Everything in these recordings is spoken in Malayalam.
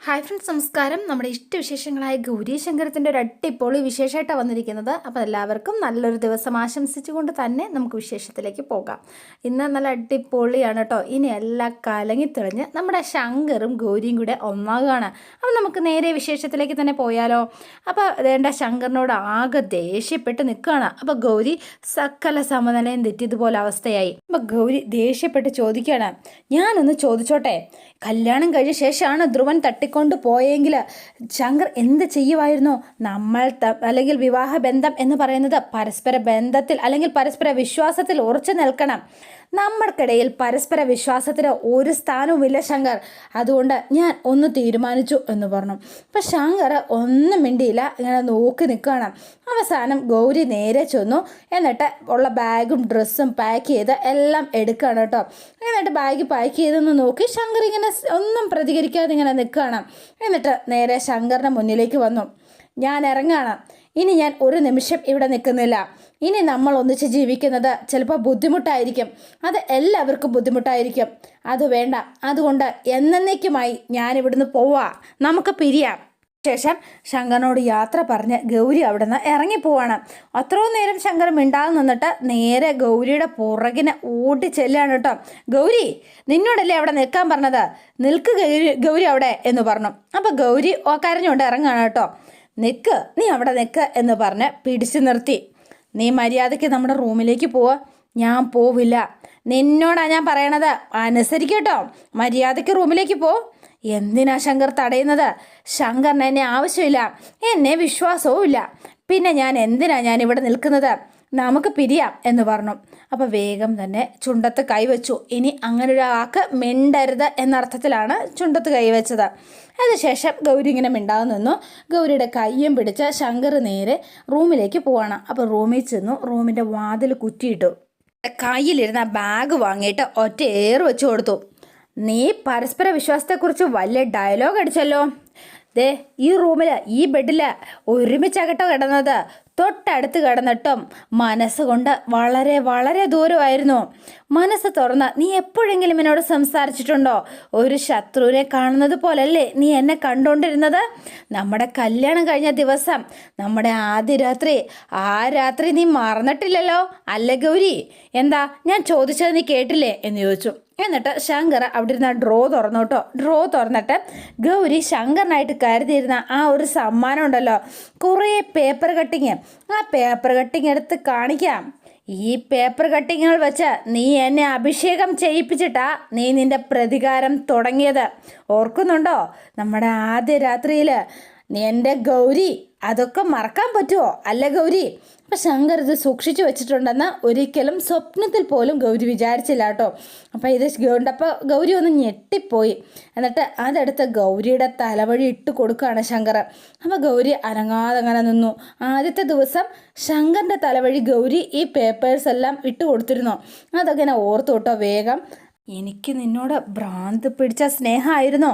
ഹായ് ഫ്രണ്ട്സ്, നമസ്കാരം. നമ്മുടെ ഇഷ്ടവിശേഷങ്ങളായ ഗൗരി ശങ്കരത്തിൻ്റെ ഒരു അടിപൊളി വിശേഷമായിട്ടാണ് വന്നിരിക്കുന്നത്. അപ്പോൾ എല്ലാവർക്കും നല്ലൊരു ദിവസം ആശംസിച്ചുകൊണ്ട് തന്നെ നമുക്ക് വിശേഷത്തിലേക്ക് പോകാം. ഇന്ന് നല്ല അടിപൊളിയാണ് കേട്ടോ. ഇനി എല്ലാം കലങ്ങി തെളിഞ്ഞ് നമ്മുടെ ശങ്കറും ഗൗരിയും കൂടെ ഒന്നാകുകയാണ്. അപ്പോൾ നമുക്ക് നേരെ വിശേഷത്തിലേക്ക് തന്നെ പോയാലോ. അപ്പോൾ വേണ്ട ശങ്കറിനോട് ആകെ ദേഷ്യപ്പെട്ട് നിൽക്കുകയാണ്. അപ്പോൾ ഗൗരി സകല സമനിലയും തെറ്റിയതുപോലെ അവസ്ഥയായി. അപ്പോൾ ഗൗരി ദേഷ്യപ്പെട്ട് ചോദിക്കുകയാണ്, ഞാനൊന്ന് ചോദിച്ചോട്ടെ, കല്യാണം കഴിഞ്ഞ ശേഷമാണ് ധ്രുവൻ തട്ടിക്കൊണ്ട് പോയെങ്കിൽ ശങ്കർ എന്ത് ചെയ്യുമായിരുന്നു? നമ്മൾ അല്ലെങ്കിൽ വിവാഹ ബന്ധം എന്ന് പറയുന്നത് പരസ്പര ബന്ധത്തിൽ അല്ലെങ്കിൽ പരസ്പര വിശ്വാസത്തിൽ ഉറച്ചു നിൽക്കണം. നമ്മൾക്കിടയിൽ പരസ്പര വിശ്വാസത്തിന് ഒരു സ്ഥാനവുമില്ല ശങ്കർ. അതുകൊണ്ട് ഞാൻ ഒന്ന് തീരുമാനിച്ചു എന്ന് പറഞ്ഞു. അപ്പം ശങ്കർ ഒന്നും മിണ്ടിയില്ല, ഇങ്ങനെ നോക്കി നിൽക്കുകയാണ്. അവസാനം ഗൗരി നേരെ ചെന്നു. എന്നിട്ട് ഉള്ള ബാഗും ഡ്രസ്സും പാക്ക് ചെയ്ത് എല്ലാം എടുക്കുകയാണ് കേട്ടോ. എന്നിട്ട് ബാഗ് പാക്ക് ചെയ്തെന്ന് നോക്കി ശങ്കർ ഇങ്ങനെ ഒന്നും പ്രതികരിക്കാതെ ഇങ്ങനെ നിൽക്കുകയാണ്. എന്നിട്ട് നേരെ ശങ്കറിൻ്റെ മുന്നിലേക്ക് വന്നു. ഞാൻ ഇറങ്ങാണ്. ഇനി ഞാൻ ഒരു നിമിഷം ഇവിടെ നിൽക്കുന്നില്ല. ഇനി നമ്മൾ ഒന്നിച്ച് ജീവിക്കുന്നത് ചിലപ്പോൾ ബുദ്ധിമുട്ടായിരിക്കും. അത് എല്ലാവർക്കും ബുദ്ധിമുട്ടായിരിക്കും. അത് വേണ്ട. അതുകൊണ്ട് എന്നേക്കുമായി ഞാൻ ഇവിടുന്ന് പോവാ, നമുക്ക് പിരിയാം. ശേഷം ശങ്കറിനോട് യാത്ര പറഞ്ഞ് ഗൗരി അവിടെ നിന്ന് ഇറങ്ങിപ്പോവാണ്. അത്രയും നേരം ശങ്കർ മിണ്ടാതെ നിന്നിട്ട് നേരെ ഗൗരിയുടെ പുറകിനെ ഓടി ചെല്ലാണ് കേട്ടോ. ഗൗരി, നിന്നോടല്ലേ അവിടെ നിൽക്കാൻ പറഞ്ഞത്, നിൽക്ക് ഗൗരി അവിടെ എന്ന് പറഞ്ഞു. അപ്പോൾ ഗൗരി കരഞ്ഞുകൊണ്ട് ഇറങ്ങുകയാണ് കേട്ടോ. നിൽക്ക്, നീ അവിടെ നിൽക്ക് എന്ന് പറഞ്ഞ് പിടിച്ചു നിർത്തി. നീ മര്യാദയ്ക്ക് നമ്മുടെ റൂമിലേക്ക് പോവാ. ഞാൻ പോവില്ല. നിന്നോടാണ് ഞാൻ പറയണത്, അനുസരിക്കട്ടോ. മര്യാദയ്ക്ക് റൂമിലേക്ക് പോ. എന്തിനാ ശങ്കർ തടയുന്നത്? ശങ്കറിന് എന്നെ ആവശ്യമില്ല, എന്നെ വിശ്വാസവും ഇല്ല. പിന്നെ ഞാൻ ഇവിടെ നിൽക്കുന്നത്? നമുക്ക് പിരിയാം എന്ന് പറഞ്ഞു. അപ്പോൾ വേഗം തന്നെ ചുണ്ടത്ത് കൈവച്ചു. ഇനി അങ്ങനെ ഒരു ആക്ക് മിണ്ടരുത് എന്നർത്ഥത്തിലാണ് ചുണ്ടത്ത് കൈവച്ചത്. അതിനുശേഷം ഗൗരി ഇങ്ങനെ മിണ്ടാതെ നിന്നു. ഗൗരിയുടെ കയ്യും പിടിച്ച് ശങ്കർ നേരെ റൂമിലേക്ക് പോവാണ്. അപ്പോൾ റൂമിൽ ചെന്നു റൂമിൻ്റെ വാതിൽ കുറ്റിയിട്ടു. കയ്യിലിരുന്ന ബാഗ് വാങ്ങിയിട്ട് ഒറ്റ ഏറ് വെച്ച് കൊടുത്തു. നീ പരസ്പര വിശ്വാസത്തെക്കുറിച്ച് വലിയ ഡയലോഗ് അടിച്ചല്ലോ. ദേ, ഈ റൂമിൽ ഈ ബെഡിൽ ഒരുമിച്ചകട്ടോ കിടന്നത്, തൊട്ടടുത്ത് കിടന്നിട്ടും മനസ്സുകൊണ്ട് വളരെ വളരെ ദൂരമായിരുന്നു. മനസ്സ് തുറന്ന് നീ എപ്പോഴെങ്കിലും എന്നോട് സംസാരിച്ചിട്ടുണ്ടോ? ഒരു ശത്രുവിനെ കാണുന്നത് പോലല്ലേ നീ എന്നെ കണ്ടുകൊണ്ടിരുന്നത്? നമ്മുടെ കല്യാണം കഴിഞ്ഞ ദിവസം, നമ്മുടെ ആദ്യ രാത്രി, ആ രാത്രി നീ മറന്നിട്ടില്ലല്ലോ അല്ലേ ഗൗരി? എന്താ ഞാൻ ചോദിച്ചത് നീ കേട്ടില്ലേ എന്ന് ചോദിച്ചു. എന്നിട്ട് ശങ്കർ അവിടെ ഇരുന്ന ഡ്രോ തുറന്നു കേട്ടോ. ഡ്രോ തുറന്നിട്ട് ഗൗരി ശങ്കറിനായിട്ട് കരുതിയിരുന്ന ആ ഒരു സമ്മാനം ഉണ്ടല്ലോ, കുറേ പേപ്പർ കട്ടിങ്, ആ പേപ്പർ കട്ടിങ് എടുത്ത് കാണിക്കാം. ഈ പേപ്പർ കട്ടിങ്ങുകൾ വെച്ച് നീ എന്നെ അഭിഷേകം ചെയ്യിപ്പിച്ചിട്ടാ നീ നിന്റെ പ്രതികാരം തുടങ്ങിയത്. ഓർക്കുന്നുണ്ടോ? നമ്മുടെ ആദ്യ രാത്രിയിൽ എൻ്റെ ഗൗരി, അതൊക്കെ മറക്കാൻ പറ്റുമോ അല്ല ഗൗരി? അപ്പം ശങ്കർ ഇത് സൂക്ഷിച്ചു വെച്ചിട്ടുണ്ടെന്ന് ഒരിക്കലും സ്വപ്നത്തിൽ പോലും ഗൗരി വിചാരിച്ചില്ല കേട്ടോ. അപ്പം ഇത് കണ്ടപ്പോൾ ഗൗരി ഒന്ന് ഞെട്ടിപ്പോയി. എന്നിട്ട് അതെടുത്ത് ഗൗരിയുടെ തലവഴി ഇട്ട് കൊടുക്കുകയാണ് ശങ്കർ. അപ്പോൾ ഗൗരി അനങ്ങാതെ അങ്ങനെ നിന്നു. ആദ്യത്തെ ദിവസം ശങ്കറിൻ്റെ തലവഴി ഗൗരി ഈ പേപ്പേഴ്സ് എല്ലാം ഇട്ട് കൊടുത്തിരുന്നു. അതങ്ങനെ ഓർത്തു കേട്ടോ വേഗം. എനിക്ക് നിന്നോട് ഭ്രാന്ത് പിടിച്ച സ്നേഹമായിരുന്നോ?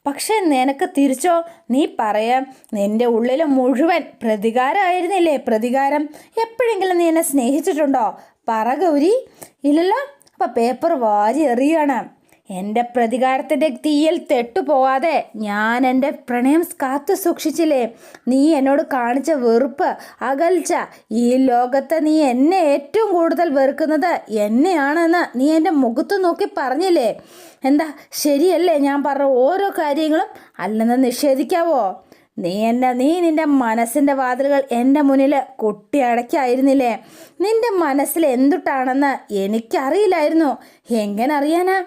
പക്ഷേ നിനക്ക് തിരിച്ചോ? നീ പറയാം, നിൻ്റെ ഉള്ളിൽ മുഴുവൻ പ്രതികാരമായിരുന്നില്ലേ? പ്രതികാരം. എപ്പോഴെങ്കിലും നീ എന്നെ സ്നേഹിച്ചിട്ടുണ്ടോ? പറ ഗൗരി. ഇല്ലല്ലോ. അപ്പം പേപ്പർ വാരി എറിയാണ്. എൻ്റെ പ്രതികാരത്തിൻ്റെ തീയിൽ തെട്ടുപോകാതെ ഞാൻ എൻ്റെ പ്രണയം കാത്തു സൂക്ഷിച്ചില്ലേ? നീ എന്നോട് കാണിച്ച വെറുപ്പ്, അകൽച്ച, ഈ ലോകത്ത് നീ എന്നെ ഏറ്റവും കൂടുതൽ വെറുക്കുന്നത് എന്നെയാണെന്ന് നീ എൻ്റെ മുഖത്ത് നോക്കി പറഞ്ഞില്ലേ? എന്താ ശരിയല്ലേ ഞാൻ പറഞ്ഞ ഓരോ കാര്യങ്ങളും? അല്ലെന്ന് നിഷേധിക്കാവോ? നീ നിൻ്റെ മനസ്സിൻ്റെ വാതിലുകൾ എൻ്റെ മുന്നിൽ കൊട്ടി അടയ്ക്കായിരുന്നില്ലേ? നിൻ്റെ മനസ്സിൽ എന്തുട്ടാണെന്ന് എനിക്കറിയില്ലായിരുന്നു. എങ്ങനെ അറിയാനാ?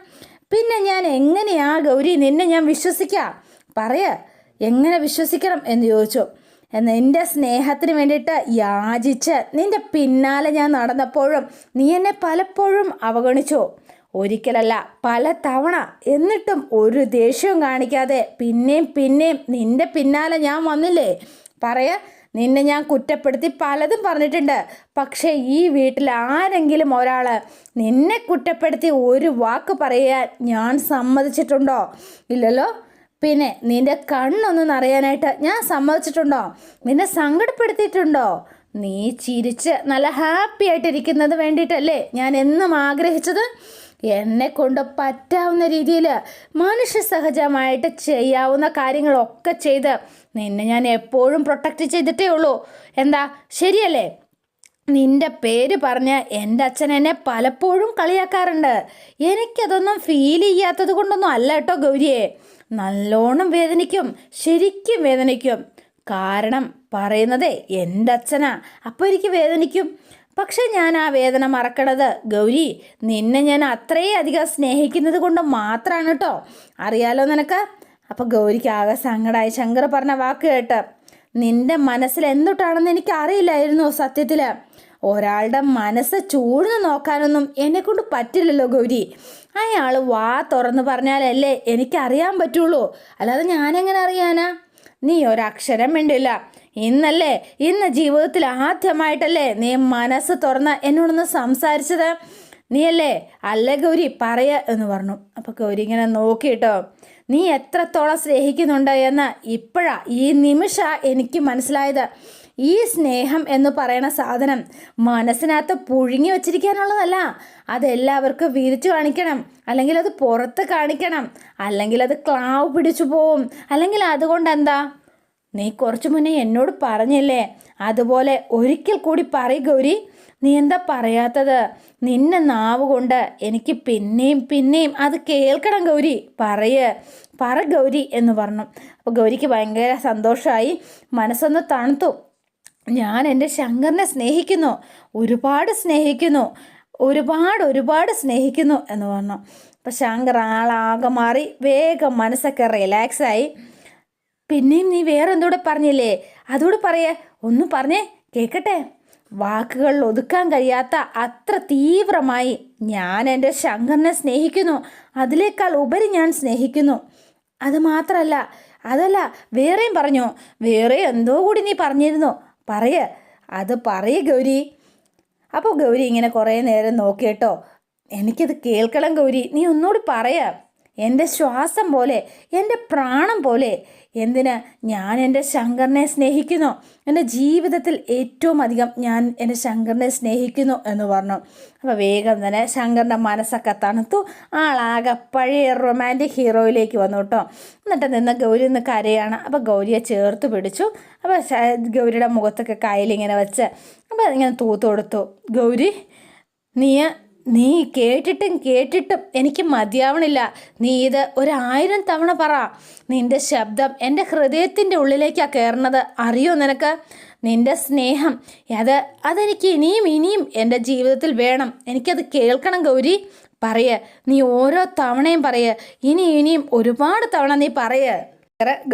പിന്നെ ഞാൻ എങ്ങനെയാ ഗൗരി നിന്നെ ഞാൻ വിശ്വസിക്കാം? എങ്ങനെ വിശ്വസിക്കണം എന്ന് ചോദിച്ചു. നിൻ്റെ സ്നേഹത്തിന് വേണ്ടിയിട്ട് യാചിച്ച് നിൻ്റെ പിന്നാലെ ഞാൻ നടന്നപ്പോഴും നീ എന്നെ പലപ്പോഴും അവഗണിച്ചു. ഒരിക്കലല്ല, പല തവണ. എന്നിട്ടും ഒരു ദേഷ്യവും കാണിക്കാതെ പിന്നെയും നിൻ്റെ പിന്നാലെ ഞാൻ വന്നില്ലേ? നിന്നെ ഞാൻ കുറ്റപ്പെടുത്തി പലതും പറഞ്ഞിട്ടുണ്ട്. പക്ഷേ ഈ വീട്ടിൽ ആരെങ്കിലും ഒരാൾ നിന്നെ കുറ്റപ്പെടുത്തി ഒരു വാക്ക് പറയാൻ ഞാൻ സമ്മതിച്ചിട്ടുണ്ടോ? ഇല്ലല്ലോ. പിന്നെ നിൻ്റെ കണ്ണൊന്ന് നിറയാനായിട്ട് ഞാൻ സമ്മതിച്ചിട്ടുണ്ടോ? നിന്നെ സങ്കടപ്പെടുത്തിയിട്ടുണ്ടോ? നീ ചിരിച്ച് നല്ല ഹാപ്പി ആയിട്ടിരിക്കുന്നത് വേണ്ടിയിട്ടല്ലേ ഞാൻ എന്നും ആഗ്രഹിച്ചത്? എന്നെ കൊണ്ട് പറ്റാവുന്ന രീതിയിൽ മനുഷ്യ സഹജമായിട്ട് ചെയ്യാവുന്ന കാര്യങ്ങളൊക്കെ ചെയ്ത് നിന്നെ ഞാൻ എപ്പോഴും പ്രൊട്ടക്റ്റ് ചെയ്തിട്ടേ ഉള്ളൂ. എന്താ ശരിയല്ലേ? നിന്റെ പേര് പറഞ്ഞ് എൻ്റെ അച്ഛൻ എന്നെ പലപ്പോഴും കളിയാക്കാറുണ്ട്. എനിക്കതൊന്നും ഫീൽ ചെയ്യാത്തത് കൊണ്ടൊന്നും അല്ല കേട്ടോ ഗൗരിയെ. നല്ലോണം വേദനിക്കും, ശരിക്കും വേദനിക്കും. കാരണം പറയുന്നതേ എൻ്റെ അച്ഛനാ, അപ്പോൾ എനിക്ക് വേദനിക്കും. പക്ഷെ ഞാൻ ആ വേദന മറക്കണത് ഗൗരി നിന്നെ ഞാൻ അത്രയും അധികം സ്നേഹിക്കുന്നത് കൊണ്ട് മാത്രമാണ് കേട്ടോ. അറിയാലോ നിനക്ക്. അപ്പോൾ ഗൗരിക്ക് ആകെ സങ്കടമായി ശങ്കർ പറഞ്ഞ വാക്ക് കേട്ട്. നിന്റെ മനസ്സിൽ എന്തൊട്ടാണെന്ന് എനിക്ക് അറിയില്ലായിരുന്നു സത്യത്തിൽ. ഒരാളുടെ മനസ്സ് ചൂഴ്ന്നു നോക്കാനൊന്നും എന്നെക്കൊണ്ട് പറ്റില്ലല്ലോ ഗൗരി. അയാൾ വാ തുറന്ന് പറഞ്ഞാലല്ലേ എനിക്കറിയാൻ പറ്റുള്ളൂ, അല്ലാതെ ഞാനെങ്ങനെ അറിയാനാ? നീ ഒരക്ഷരം വേണ്ടില്ല. ഇന്ന് ജീവിതത്തിൽ ആദ്യമായിട്ടല്ലേ നീ മനസ്സ് തുറന്ന് എന്നോടൊന്ന് സംസാരിച്ചത്. നീയല്ലേ? അല്ലേ ഗൗരി പറയ എന്ന് പറഞ്ഞു. അപ്പോൾ ഗൗരി ഇങ്ങനെ നോക്കിയിട്ടോ, നീ എത്രത്തോളം സ്നേഹിക്കുന്നുണ്ട് എന്ന് ഇപ്പോഴാ ഈ നിമിഷ എനിക്ക് മനസ്സിലായത്. ഈ സ്നേഹം എന്ന് പറയുന്ന സാധനം മനസ്സിനകത്ത് പുഴുങ്ങി വച്ചിരിക്കാനുള്ളതല്ല. അതെല്ലാവർക്കും വിരിച്ചു കാണിക്കണം, അല്ലെങ്കിൽ അത് പുറത്ത് കാണിക്കണം, അല്ലെങ്കിൽ അത് ക്ലാവ് പിടിച്ചു പോവും. അല്ലെങ്കിൽ അതുകൊണ്ട് എന്താ? നീ കുറച്ചു മുന്നേ എന്നോട് പറഞ്ഞില്ലേ, അതുപോലെ ഒരിക്കൽ കൂടി പറയ് ഗൗരി. നീ എന്താ പറയാത്തത്? നിന്നെ നാവ് കൊണ്ട് എനിക്ക് പിന്നെയും പിന്നെയും അത് കേൾക്കണം ഗൗരി. പറ ഗൗരി എന്ന് പറഞ്ഞു. അപ്പോൾ ഗൗരിക്ക് ഭയങ്കര സന്തോഷമായി, മനസ്സൊന്ന് തണുത്തു. ഞാൻ എൻ്റെ ശങ്കറിനെ സ്നേഹിക്കുന്നു, ഒരുപാട് സ്നേഹിക്കുന്നു, ഒരുപാട് സ്നേഹിക്കുന്നു എന്ന് പറഞ്ഞു. അപ്പം ശങ്കർ ആളാകെ മാറി, വേഗം മനസ്സൊക്കെ റിലാക്സായി. പിന്നെയും നീ വേറെ എന്തോടെ പറഞ്ഞില്ലേ, അതോട് പറയേ, ഒന്ന് പറഞ്ഞേ കേൾക്കട്ടെ. വാക്കുകളിൽ ഒതുക്കാൻ കഴിയാത്ത അത്ര തീവ്രമായി ഞാൻ എൻ്റെ ശങ്കറിനെ സ്നേഹിക്കുന്നു, അതിനേക്കാൾ ഉപരി ഞാൻ സ്നേഹിക്കുന്നു. അത് മാത്രമല്ല, അതല്ല വേറെയും പറഞ്ഞു. വേറെ എന്തോ കൂടി നീ പറഞ്ഞിരുന്നു, അത് പറയേ ഗൗരി. അപ്പോൾ ഗൗരി ഇങ്ങനെ കുറേ നേരം നോക്കിയിട്ടോ, എനിക്കത് കേൾക്കണം ഗൗരി, നീ ഒന്നുകൂടി എൻ്റെ ശ്വാസം പോലെ, എൻ്റെ പ്രാണം പോലെ. എന്തിന്? ഞാൻ എൻ്റെ ശങ്കറിനെ സ്നേഹിക്കുന്നു. എൻ്റെ ജീവിതത്തിൽ ഏറ്റവും അധികം ഞാൻ എൻ്റെ ശങ്കറിനെ സ്നേഹിക്കുന്നു എന്ന് പറഞ്ഞു. അപ്പോൾ വേഗം തന്നെ ശങ്കറിൻ്റെ മനസ്സൊക്കെ തണുത്തു. ആളാകെ പഴയ റൊമാൻറ്റിക് ഹീറോയിലേക്ക് വന്നു കേട്ടോ. എന്നിട്ട് ഗൗരി ഒന്ന് കരയാണ്. അപ്പോൾ ഗൗരിയെ ചേർത്ത് പിടിച്ചു. അപ്പോൾ ഗൗരിയുടെ മുഖത്തൊക്കെ കയ്യിലിങ്ങനെ വെച്ച് അപ്പോൾ ഇങ്ങനെ തൂത്ത് കൊടുത്തു. ഗൗരി, നീ കേട്ടിട്ടും എനിക്ക് മതിയാവണില്ല. നീ ഇത് 1000 തവണ പറ. നിന്റെ ശബ്ദം എൻ്റെ ഹൃദയത്തിൻ്റെ ഉള്ളിലേക്കാണ് കയറുന്നത്, അറിയോ നിനക്ക്? നിന്റെ സ്നേഹം അതെനിക്ക് ഇനിയും എൻ്റെ ജീവിതത്തിൽ വേണം. എനിക്കത് കേൾക്കണം ഗൗരി. നീ ഓരോ തവണയും ഇനിയും ഒരുപാട് തവണ നീ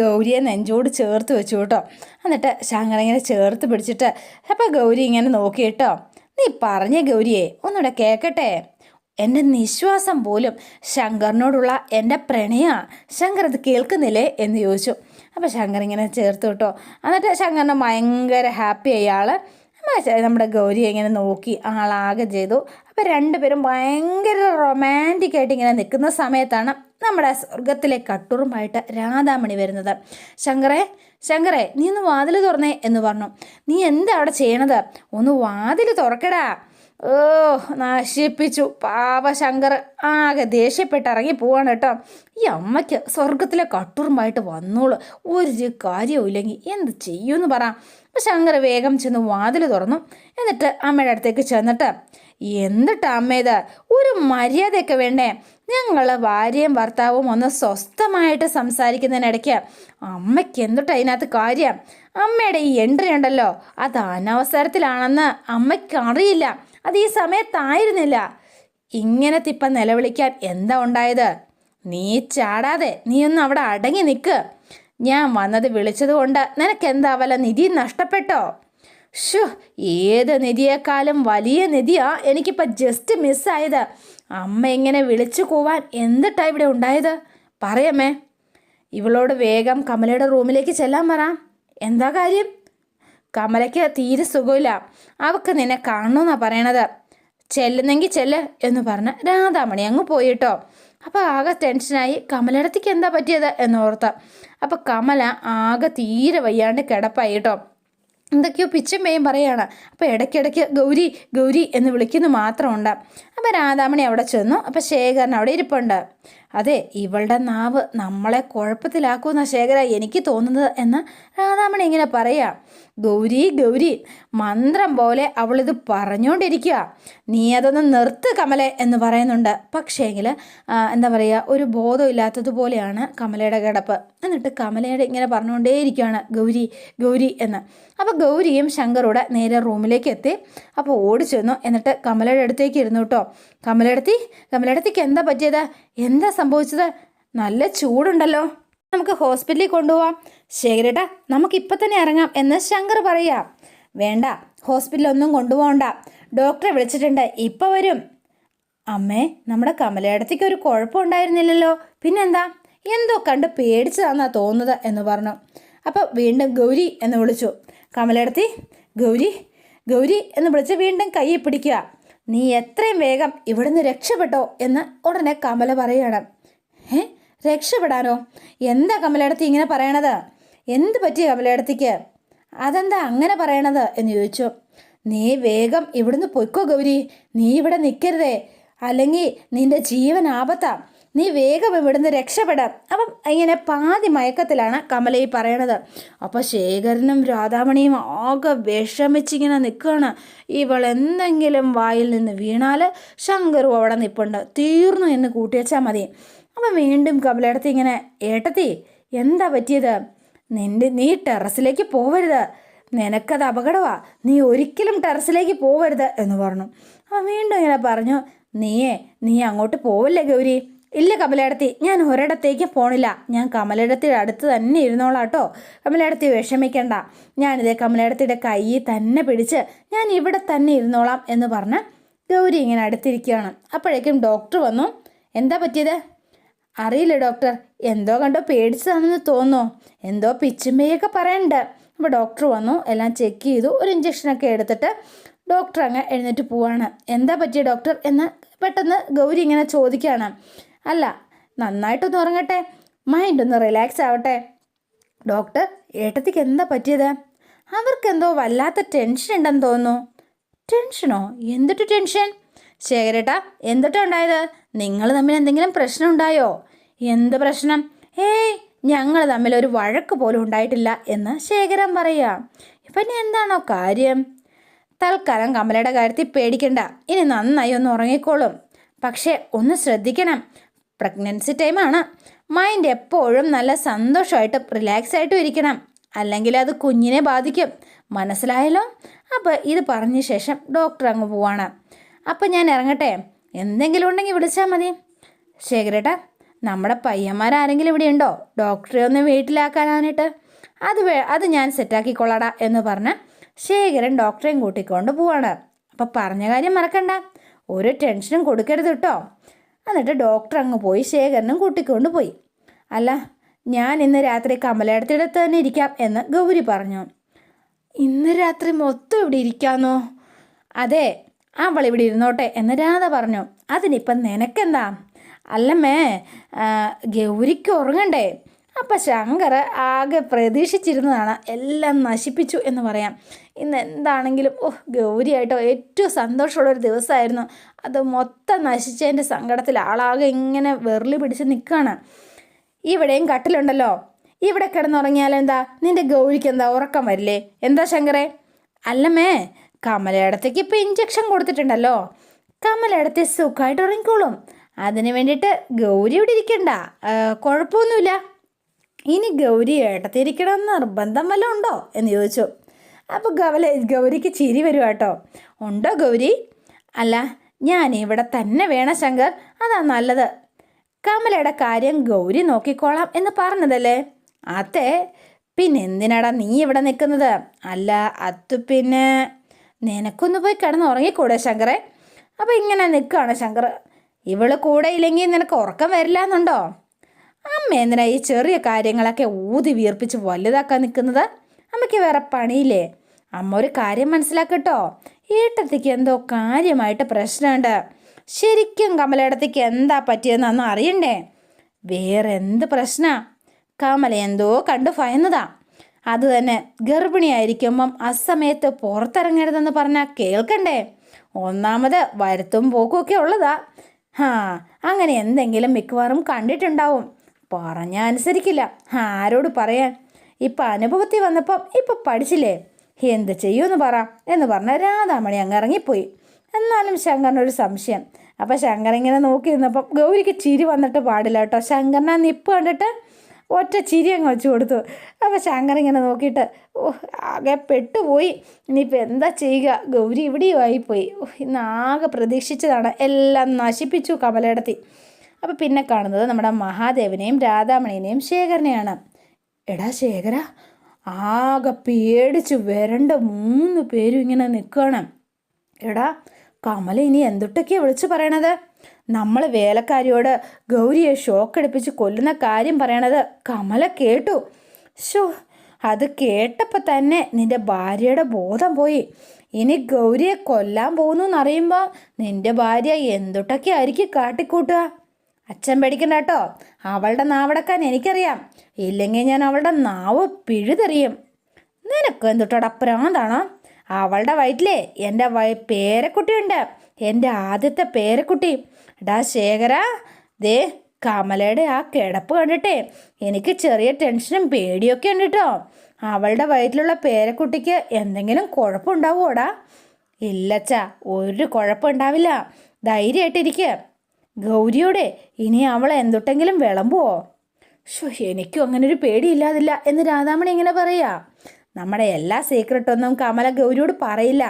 ഗൗരിയെ നെഞ്ചോട് ചേർത്ത് വെച്ചു കേട്ടോ. എന്നിട്ട് ശങ്കർ ഇങ്ങനെ ചേർത്ത് പിടിച്ചിട്ട് അപ്പോൾ ഗൗരി ഇങ്ങനെ നോക്കി കേട്ടോ. നീ പറഞ്ഞ ഗൗരിയെ ഒന്നുകൂടെ കേൾക്കട്ടെ. എൻ്റെ നിശ്വാസം പോലും ശങ്കറിനോടുള്ള എൻ്റെ പ്രണയമാണ്. ശങ്കർ അത് കേൾക്കുന്നില്ലേ എന്ന് ചോദിച്ചു. അപ്പോൾ ശങ്കർ ഇങ്ങനെ ചേർത്ത് കേട്ടോ. എന്നിട്ട് ശങ്കറിന് ഭയങ്കര ഹാപ്പി ആയി. നമ്മുടെ ഗൗരിയെ ഇങ്ങനെ നോക്കി ആളാകെ ചെയ്തു. അപ്പോൾ രണ്ടുപേരും ഭയങ്കര റൊമാൻറ്റിക് ആയിട്ട് ഇങ്ങനെ നിൽക്കുന്ന സമയത്താണ് നമ്മുടെ സ്വർഗത്തിലെ കട്ടുറുമായിട്ട് രാധാമണി വരുന്നത്. ശങ്കറേ നീ ഒന്ന് വാതിൽ തുറന്നേ എന്ന് പറഞ്ഞു. നീ എന്താ അവിടെ ചെയ്യണത്? ഒന്ന് വാതിൽ തുറക്കടാ. ഓ, നശിപ്പിച്ചു പാവ ശങ്കർ. ആകെ ദേഷ്യപ്പെട്ട് ഇറങ്ങി പോവാണ് കേട്ടോ. ഈ അമ്മയ്ക്ക് സ്വർഗത്തിലെ കട്ടുറുമ്പായിട്ട് വന്നോളൂ, ഒരു കാര്യവും ഇല്ലെങ്കിൽ എന്ത് ചെയ്യുമെന്ന് പറ. അപ്പം ശങ്കർ വേഗം ചെന്ന് വാതിൽ തുറന്നു. എന്നിട്ട് അമ്മയുടെ അടുത്തേക്ക് ചെന്നിട്ട്, എന്തിട്ടാ അമ്മേത്, ഒരു മര്യാദയൊക്കെ വേണ്ടേ? ഞങ്ങൾ ഭാര്യയും ഭർത്താവും ഒന്ന് സ്വസ്ഥമായിട്ട് സംസാരിക്കുന്നതിനിടയ്ക്ക് അമ്മയ്ക്ക് എന്തിട്ട് അതിനകത്ത് കാര്യം? അമ്മയുടെ ഈ എൻട്രി ഉണ്ടല്ലോ, അത് അനവസരത്തിലാണെന്ന് അമ്മയ്ക്ക് അറിയില്ല. അത് ഈ സമയത്തായിരുന്നില്ല. ഇങ്ങനെ തിപ്പം നിലവിളിക്കാൻ എന്താ ഉണ്ടായത്? നീ ചാടാതെ നീ ഒന്ന് അവിടെ അടങ്ങി നിൽക്ക്. ഞാൻ വന്നത് വിളിച്ചത് കൊണ്ട് നിനക്കെന്താ വല്ല നിധി നഷ്ടപ്പെട്ടോ? ഏത് നിധിയേക്കാളും വലിയ നിധിയാ എനിക്കിപ്പോൾ ജസ്റ്റ് മിസ്സായത്. അമ്മ ഇങ്ങനെ വിളിച്ചു കൂവാൻ എന്തിട്ടാ ഇവിടെ ഉണ്ടായത്? പറയമ്മേ. ഇവളോട് വേഗം കമലയുടെ റൂമിലേക്ക് ചെല്ലാൻ പറ. എന്താ കാര്യം? കമലയ്ക്ക് തീരെ സുഖമില്ല, അവൾക്ക് നിന്നെ കാണണമെന്നാണ് പറയണത്. ചെല്ലുന്നെങ്കിൽ ചെല്ല് എന്ന് പറഞ്ഞ് രാധാമണി അങ്ങ് പോയിട്ടോ. അപ്പോൾ ആകെ ടെൻഷനായി. കമലയിടത്തേക്ക് എന്താ പറ്റിയത് എന്നോർത്ത്. അപ്പോൾ കമല ആകെ തീരെ വയ്യാണ്ട് കിടപ്പായി കേട്ടോ. എന്തൊക്കെയോ പിച്ചും പേയും പറയുകയാണ്. അപ്പോൾ ഇടയ്ക്കിടയ്ക്ക് ഗൗരി ഗൗരി എന്ന് വിളിക്കുന്നു മാത്രമുണ്ട്. അപ്പോൾ രാധാമണി അവിടെ ചെന്നു. അപ്പോൾ ശേഖരൻ അവിടെ ഇരിപ്പുണ്ട്. അതെ, ഇവളുടെ നാവ് നമ്മളെ കുഴപ്പത്തിലാക്കുമെന്ന ശേഖര എനിക്ക് തോന്നുന്നത് എന്ന് രാധാമണി ഇങ്ങനെ പറയാ. ഗൗരി ഗൗരി മന്ത്രം പോലെ അവളിത് പറഞ്ഞുകൊണ്ടിരിക്കുക. നീ അതൊന്ന് നിർത്ത് കമലെ എന്ന് പറയുന്നുണ്ട്. പക്ഷേങ്കിൽ എന്താ പറയുക, ഒരു ബോധമില്ലാത്തതുപോലെയാണ് കമലയുടെ കിടപ്പ്. എന്നിട്ട് കമലയുടെ ഇങ്ങനെ പറഞ്ഞുകൊണ്ടേയിരിക്കുകയാണ് ഗൗരി ഗൗരി എന്ന്. അപ്പോൾ ഗൗരിയും ശങ്കറൂടെ നേരെ റൂമിലേക്ക് എത്തി. അപ്പോൾ ഓടി ചെന്നു. എന്നിട്ട് കമലയുടെ അടുത്തേക്ക് ഇരുന്നു കേട്ടോ. കമലടത്തേക്ക് എന്താ പറ്റിയത്? എന്താ സംഭവിച്ചത്? നല്ല ചൂടുണ്ടല്ലോ, നമുക്ക് ഹോസ്പിറ്റലിൽ കൊണ്ടുപോവാം. ശേഖരേട്ടാ, നമുക്കിപ്പോൾ തന്നെ ഇറങ്ങാം എന്ന് ശങ്കർ പറയാ. വേണ്ട, ഹോസ്പിറ്റലൊന്നും കൊണ്ടുപോകണ്ട, ഡോക്ടറെ വിളിച്ചിട്ടുണ്ട്, ഇപ്പോൾ വരും. അമ്മേ, നമ്മുടെ കമലയിടത്തേക്ക് ഒരു കുഴപ്പമുണ്ടായിരുന്നില്ലല്ലോ, പിന്നെന്താ? എന്തോ കണ്ട് പേടിച്ചതാണെന്നാ തോന്നുന്നത് എന്ന് പറഞ്ഞു. അപ്പോൾ വീണ്ടും ഗൗരി എന്ന് വിളിച്ചു. കമലയിടത്തി ഗൗരി ഗൗരി എന്ന് വിളിച്ച് വീണ്ടും കൈ പിടിക്കുക. നീ എത്രയും വേഗം ഇവിടുന്ന് രക്ഷപ്പെട്ടോ എന്ന് ഉടനെ കമല പറയുകയാണ്. രക്ഷപ്പെടാനോ? എന്താ കമലയിടത്തി ഇങ്ങനെ പറയണത്? എന്ത് പറ്റി കമലയിടത്തിക്ക്? അതെന്താ അങ്ങനെ പറയണത് എന്ന് ചോദിച്ചു. നീ വേഗം ഇവിടുന്ന് പൊയ്ക്കോ ഗൗരി, നീ ഇവിടെ നിൽക്കരുതേ, അല്ലെങ്കിൽ നിന്റെ ജീവൻ ആപത്താ. നീ വേഗം ഇവിടുന്ന് രക്ഷപ്പെടാം. അപ്പം ഇങ്ങനെ പാതി മയക്കത്തിലാണ് കമല ഈ പറയണത്. അപ്പോൾ ശേഖരനും രാധാമണിയും ആകെ വിഷമിച്ചിങ്ങനെ നിൽക്കുകയാണ്. ഇവൾ എന്തെങ്കിലും വായിൽ നിന്ന് വീണാൽ ശങ്കറും അവിടെ നിൽപ്പുണ്ട്, തീർന്നു എന്ന് കൂട്ടിവെച്ചാൽ മതി. അപ്പം വീണ്ടും കമലയിടത്ത് ഇങ്ങനെ, ഏട്ടത്തി എന്താ പറ്റിയത്? നീ ടെറസിലേക്ക് പോവരുത്, നിനക്കത് അപകടമാണ്, നീ ഒരിക്കലും ടെറസിലേക്ക് പോവരുത് എന്ന് പറഞ്ഞു. അപ്പം വീണ്ടും ഇങ്ങനെ പറഞ്ഞു, നീ അങ്ങോട്ട് പോവല്ലേ ഗൗരി? ഇല്ല കമലയിടത്തി, ഞാൻ ഒരിടത്തേക്ക് പോണില്ല, ഞാൻ കമലയിടത്തിയുടെ അടുത്ത് തന്നെ ഇരുന്നോളാം കേട്ടോ. കമലയിടത്തി വിഷമിക്കണ്ട, ഞാനിതേ കമലയിടത്തിയുടെ കൈ തന്നെ പിടിച്ച് ഞാൻ ഇവിടെ തന്നെ ഇരുന്നോളാം എന്ന് പറഞ്ഞ് ഗൗരി ഇങ്ങനെ അടുത്തിരിക്കുകയാണ്. അപ്പോഴേക്കും ഡോക്ടർ വന്നു. എന്താ പറ്റിയത്? അറിയില്ല ഡോക്ടർ, എന്തോ കണ്ടോ പേടിച്ചതാണെന്ന് തോന്നുന്നു, എന്തോ പിച്ചുമ്മയൊക്കെ പറയണ്ട്. അപ്പോൾ ഡോക്ടർ വന്നു, എല്ലാം ചെക്ക് ചെയ്തു, ഒരു ഇഞ്ചക്ഷനൊക്കെ എടുത്തിട്ട് ഡോക്ടർ അങ്ങ് എഴുന്നേറ്റ് പോവാണ്. എന്താ പറ്റിയ ഡോക്ടർ എന്ന് പെട്ടെന്ന് ഗൗരി ഇങ്ങനെ ചോദിക്കുകയാണ്. അല്ല, നന്നായിട്ടൊന്ന് ഉറങ്ങട്ടെ, മൈൻഡ് ഒന്ന് റിലാക്സ് ആവട്ടെ. ഡോക്ടർ, ഏട്ടത്തിക്ക് എന്താ പറ്റിയത്? അവർക്കെന്തോ വല്ലാത്ത ടെൻഷൻ ഉണ്ടെന്ന് തോന്നുന്നു. ടെൻഷനോ? എന്തിട്ട് ടെൻഷൻ? ശേഖരേട്ടാ, എന്തിട്ടാ ഉണ്ടായത്? നിങ്ങൾ തമ്മിൽ എന്തെങ്കിലും പ്രശ്നം ഉണ്ടായോ? എന്ത് പ്രശ്നം? ഞങ്ങൾ തമ്മിൽ ഒരു വഴക്ക് പോലും ഉണ്ടായിട്ടില്ല എന്ന് ശേഖരൻ പറയുക. ഇപ്പം എന്താണോ കാര്യം? തൽക്കാലം കമലയുടെ കാര്യത്തിൽ പേടിക്കണ്ട, ഇനി നന്നായി ഒന്ന് ഉറങ്ങിക്കോളും. പക്ഷേ ഒന്ന് ശ്രദ്ധിക്കണം, പ്രഗ്നൻസി ടൈമാണ്, മൈൻഡ് എപ്പോഴും നല്ല സന്തോഷമായിട്ടും റിലാക്സ് ആയിട്ടും ഇരിക്കണം, അല്ലെങ്കിൽ അത് കുഞ്ഞിനെ ബാധിക്കും, മനസ്സിലായല്ലോ? അപ്പോൾ ഇത് പറഞ്ഞ ശേഷം ഡോക്ടർ അങ്ങ് പോവാണ്. അപ്പം ഞാൻ ഇറങ്ങട്ടെ, എന്തെങ്കിലും ഉണ്ടെങ്കിൽ വിളിച്ചാൽ മതി. ശേഖരേട്ടാ, നമ്മുടെ പയ്യന്മാരാരെങ്കിലും ഇവിടെ ഉണ്ടോ ഡോക്ടറെ ഒന്ന് വീട്ടിലാക്കാനായിട്ട്? അത് ഞാൻ സെറ്റാക്കിക്കൊള്ളാടാ എന്ന് പറഞ്ഞ് ശേഖരൻ ഡോക്ടറെയും കൂട്ടിക്കൊണ്ട് പോവാണ്. അപ്പം പറഞ്ഞ കാര്യം മറക്കണ്ട, ഒരു ടെൻഷനും കൊടുക്കരുത് കേട്ടോ. എന്നിട്ട് ഡോക്ടർ അങ്ങ് പോയി ശേഖരനും കൂട്ടിക്കൊണ്ട് പോയി. അല്ല, ഞാൻ ഇന്ന് രാത്രി കമലയിടത്തിൻ്റെ അടുത്ത് തന്നെ ഇരിക്കാം എന്ന് ഗൗരി പറഞ്ഞു. ഇന്ന് രാത്രി മൊത്തം ഇവിടെ ഇരിക്കാമെന്നോ? അതെ, അവൾ ഇവിടെ ഇരുന്നോട്ടെ എന്ന് രാധ പറഞ്ഞു. അതിനിപ്പം നിനക്കെന്താ? അല്ലമ്മേ, ഗൗരിക്ക് ഉറങ്ങണ്ടേ? അപ്പം ശങ്കർ ആകെ പ്രതീക്ഷിച്ചിരുന്നതാണ്, എല്ലാം നശിപ്പിച്ചു എന്ന് പറയാം. ഇന്ന് എന്താണെങ്കിലും ഗൗരിയായിട്ടോ ഏറ്റവും സന്തോഷമുള്ളൊരു ദിവസമായിരുന്നു, അത് മൊത്തം നശിച്ചതിൻ്റെ സങ്കടത്തിൽ ആളാകെ ഇങ്ങനെ വെറുലി പിടിച്ച് നിൽക്കുകയാണ്. ഇവിടെയും കട്ടിലുണ്ടല്ലോ, ഇവിടെ കിടന്നുറങ്ങിയാലെന്താ? നിൻ്റെ ഗൗരിക്ക് എന്താ ഉറക്കം വരില്ലേ? എന്താ ശങ്കരേ? അല്ലമ്മേ, കമലയിടത്തേക്ക് ഇപ്പോൾ ഇഞ്ചക്ഷൻ കൊടുത്തിട്ടുണ്ടല്ലോ, കമലയിടത്തെ സുഖമായിട്ട് ഉറങ്ങിക്കോളും, അതിന് വേണ്ടിയിട്ട് ഗൗരി ഇവിടെ ഇരിക്കണ്ട, കുഴപ്പമൊന്നുമില്ല. ഇനി ഗൗരി ഏട്ടത്തിരിക്കണം നിർബന്ധം വല്ലതും ഉണ്ടോ എന്ന് ചോദിച്ചു. അപ്പോൾ ഗൗരിക്ക് ചിരി വരും കേട്ടോ. ഉണ്ടോ ഗൗരി? അല്ല, ഞാൻ ഇവിടെ തന്നെ വേണം ശങ്കർ, അതാ നല്ലത്. കമലയുടെ കാര്യം ഗൗരി നോക്കിക്കോളാം എന്ന് പറഞ്ഞതല്ലേ? അതെ, പിന്നെ എന്തിനാടാ നീ ഇവിടെ നിൽക്കുന്നത്? അല്ല, അത് പിന്നെ നിനക്കൊന്ന് പോയി കിടന്ന് ഉറങ്ങിക്കൂടെ ശങ്കറെ? അപ്പോൾ ഇങ്ങനെ നിൽക്കുകയാണ് ശങ്കർ. ഇവള് കൂടെ ഇല്ലെങ്കിൽ നിനക്ക് ഉറക്കം വരില്ല എന്നുണ്ടോ? അമ്മ എന്തിനാ ഈ ചെറിയ കാര്യങ്ങളൊക്കെ ഊതി വീർപ്പിച്ച് വലുതാക്കാൻ നിൽക്കുന്നത്? അമ്മയ്ക്ക് വേറെ പണിയില്ലേ? അമ്മ ഒരു കാര്യം മനസ്സിലാക്കട്ടോ, ഏട്ടത്തിക്ക് എന്തോ കാര്യമായിട്ട് പ്രശ്നമുണ്ട്. ശരിക്കും കമലയിടത്തേക്ക് എന്താ പറ്റിയതെന്ന് അന്ന് അറിയണ്ടേ? വേറെ എന്ത് പ്രശ്നമാണ്? കമല എന്തോ കണ്ടു ഭയന്നതാ, അത് തന്നെ ഗർഭിണിയായിരിക്കുമ്പം അസമയത്ത് പുറത്തിറങ്ങരുതെന്ന് പറഞ്ഞാൽ കേൾക്കണ്ടേ? ഒന്നാമത് വരുത്തും പോക്കും ഒക്കെ ഉള്ളതാ. അങ്ങനെ എന്തെങ്കിലും മിക്കവാറും കണ്ടിട്ടുണ്ടാവും. പറഞ്ഞാൽ അനുസരിക്കില്ല. ആരോട് പറയാൻ? ഇപ്പം അനുഭവത്തിൽ വന്നപ്പം ഇപ്പം പഠിച്ചില്ലേ, എന്ത് ചെയ്യുമെന്ന് പറ എന്ന് പറഞ്ഞ രാധാമണി അങ്ങ് ഇറങ്ങിപ്പോയി. എന്നാലും ശങ്കറിനൊരു സംശയം. അപ്പം ശങ്കർ ഇങ്ങനെ നോക്കി നിന്നപ്പം ഗൗരിക്ക് ചിരി വന്നിട്ട് പാടില്ല കേട്ടോ. ശങ്കറിനെ നിപ്പ് കണ്ടിട്ട് ഒറ്റ ചിരി അങ്ങ് വെച്ച് കൊടുത്തു. അപ്പോൾ ശങ്കർ ഇങ്ങനെ നോക്കിയിട്ട് ആകെ പെട്ടുപോയി. ഇനിയിപ്പോൾ എന്താ ചെയ്യുക? ഗൗരി ഇവിടെയും ആയിപ്പോയി. ഇന്ന് ആകെ പ്രതീക്ഷിച്ചതാണ്, എല്ലാം നശിപ്പിച്ചു കമലയിടത്തി. അപ്പോൾ പിന്നെ കാണുന്നത് നമ്മുടെ മഹാദേവനെയും രാധാമണിനെയും ശേഖരനെയാണ്. എടാ ശേഖര, ആകെ പേടിച്ച് വരണ്ട 3 പേരും ഇങ്ങനെ നിൽക്കുകയാണ്. എടാ കമല ഇനി എന്തൊട്ടൊക്കെയാണ് വിളിച്ചു പറയണത്? നമ്മൾ വേലക്കാരിയോട് ഗൗരിയെ ഷോക്കടിപ്പിച്ച് കൊല്ലുന്ന കാര്യം പറയണത് കമല കേട്ടു. അത് കേട്ടപ്പോൾ തന്നെ നിന്റെ ഭാര്യയുടെ ബോധം പോയി. ഇനി ഗൗരിയെ കൊല്ലാൻ പോകുന്നു എന്നറിയുമ്പോൾ നിന്റെ ഭാര്യ എന്തൊട്ടൊക്കെ ആയിരിക്കും കാട്ടിക്കൂട്ടുക. അച്ഛൻ പേടിക്കണ്ട കേട്ടോ. അവളുടെ നാവടക്കാൻ എനിക്കറിയാം. ഇല്ലെങ്കിൽ ഞാൻ അവളുടെ നാവ് പിഴുതെറിയും. നിനക്ക് എന്തൊട്ടാ പ്രാന്താണോ? അവളുടെ വയറ്റിലേ എൻ്റെ പേരക്കുട്ടിയുണ്ട്, എൻ്റെ ആദ്യത്തെ പേരക്കുട്ടി. ഡാ ശേഖര, ദേ കമലയുടെ ആ കിടപ്പ് കണ്ടിട്ടേ എനിക്ക് ചെറിയ ടെൻഷനും പേടിയൊക്കെ ഉണ്ട് കേട്ടോ. അവളുടെ വയറ്റിലുള്ള പേരക്കുട്ടിക്ക് എന്തെങ്കിലും കുഴപ്പമുണ്ടാവുമോടാ? ഇല്ലച്ചാ, ഒരു കുഴപ്പമുണ്ടാവില്ല. ധൈര്യമായിട്ടിരിക്കുക. ഗൗരിയോടെ ഇനി അവൾ എന്തൊട്ടെങ്കിലും വിളമ്പുവോ? എനിക്കും അങ്ങനൊരു പേടിയില്ലാതില്ല എന്ന് രാധാമണി ഇങ്ങനെ പറയാ. നമ്മുടെ എല്ലാ സീക്രട്ടൊന്നും കമല ഗൗരിയോട് പറയില്ല.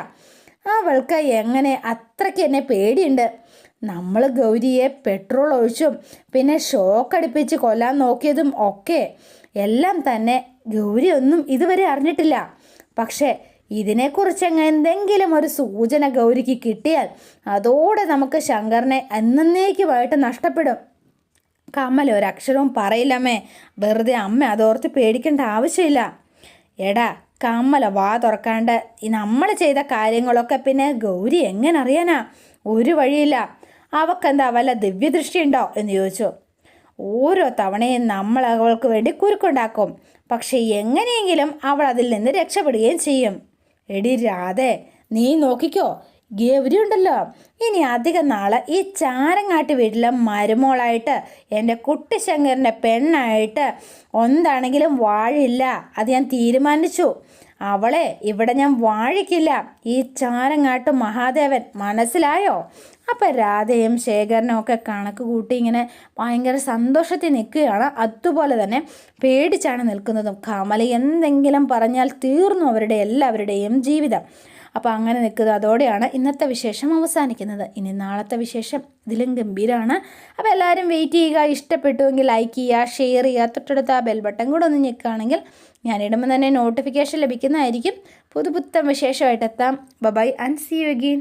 അവൾക്ക് എങ്ങനെ അത്രയ്ക്ക് എന്നെ പേടിയുണ്ട്. നമ്മൾ ഗൗരിയെ പെട്രോൾ ഒഴിച്ചും പിന്നെ ഷോക്കടിപ്പിച്ച് കൊല്ലാൻ നോക്കിയതും ഒക്കെ എല്ലാം തന്നെ ഗൗരി ഒന്നും ഇതുവരെ അറിഞ്ഞിട്ടില്ല. പക്ഷേ ഇതിനെക്കുറിച്ച് എന്തെങ്കിലും ഒരു സൂചന ഗൗരിക്ക് കിട്ടിയാൽ അതോടെ നമുക്ക് ശങ്കറിനെ എന്നേക്കുമായിട്ട് നഷ്ടപ്പെടും. കമല ഒരക്ഷരവും പറയില്ലമ്മേ. വെറുതെ അമ്മ അതോർത്ത് പേടിക്കേണ്ട ആവശ്യമില്ല. എടാ കമല വാ തുറക്കാണ്ട് നമ്മൾ ചെയ്ത കാര്യങ്ങളൊക്കെ പിന്നെ ഗൗരി എങ്ങനെ അറിയാനാ? ഒരു വഴിയില്ല. അവക്കെന്താ വല്ല ദിവ്യദൃഷ്ടി ഉണ്ടോ എന്ന് ചോദിച്ചു. ഓരോ തവണയും നമ്മൾ അവൾക്ക് വേണ്ടി കുരുക്കുണ്ടാക്കും. പക്ഷെ എങ്ങനെയെങ്കിലും അവൾ അതിൽ നിന്ന് രക്ഷപ്പെടുകയും ചെയ്യും. എടി രാധേ, നീ നോക്കിക്കോ. ഗൗരി ഉണ്ടല്ലോ, ഇനി അധികം നാൾ ഈ ചാരങ്ങാട്ട് വീട്ടിലെ മരുമോളായിട്ട് എൻ്റെ കുട്ടിശങ്കറിൻ്റെ പെണ്ണായിട്ട് എന്താണെങ്കിലും വാഴില്ല. അത് ഞാൻ തീരുമാനിച്ചു. അവളെ ഇവിടെ ഞാൻ വാഴിക്കില്ല. ഈ ചാരങ്ങാട്ട് മഹാദേവൻ, മനസ്സിലായോ? അപ്പം രാധയും ശേഖരനും ഒക്കെ കണക്ക് കൂട്ടി ഇങ്ങനെ ഭയങ്കര സന്തോഷത്തിൽ നിൽക്കുകയാണ്. അതുപോലെ തന്നെ പേടിച്ചാണ് നിൽക്കുന്നതും. കമല എന്തെങ്കിലും പറഞ്ഞാൽ തീർന്നു അവരുടെ എല്ലാവരുടെയും ജീവിതം. അപ്പോൾ അങ്ങനെ നിൽക്കുന്നത്. അതോടെയാണ് ഇന്നത്തെ വിശേഷം അവസാനിക്കുന്നത്. ഇനി നാളത്തെ വിശേഷം ഇതിലും ഗംഭീരമാണ്. അപ്പോൾ എല്ലാവരും വെയിറ്റ് ചെയ്യുക. ഇഷ്ടപ്പെട്ടുവെങ്കിൽ ലൈക്ക് ചെയ്യുക, ഷെയർ ചെയ്യുക. തൊട്ടടുത്ത് ആ ബെൽ ബട്ടൺ കൂടെ ഒന്ന് ഞെക്കുകയാണെങ്കിൽ ഞാനിടുമ്പോൾ തന്നെ നോട്ടിഫിക്കേഷൻ ലഭിക്കുന്നതായിരിക്കും. പുതുപുത്തൻ വിശേഷമായിട്ട് എത്താം. Bye and see you again.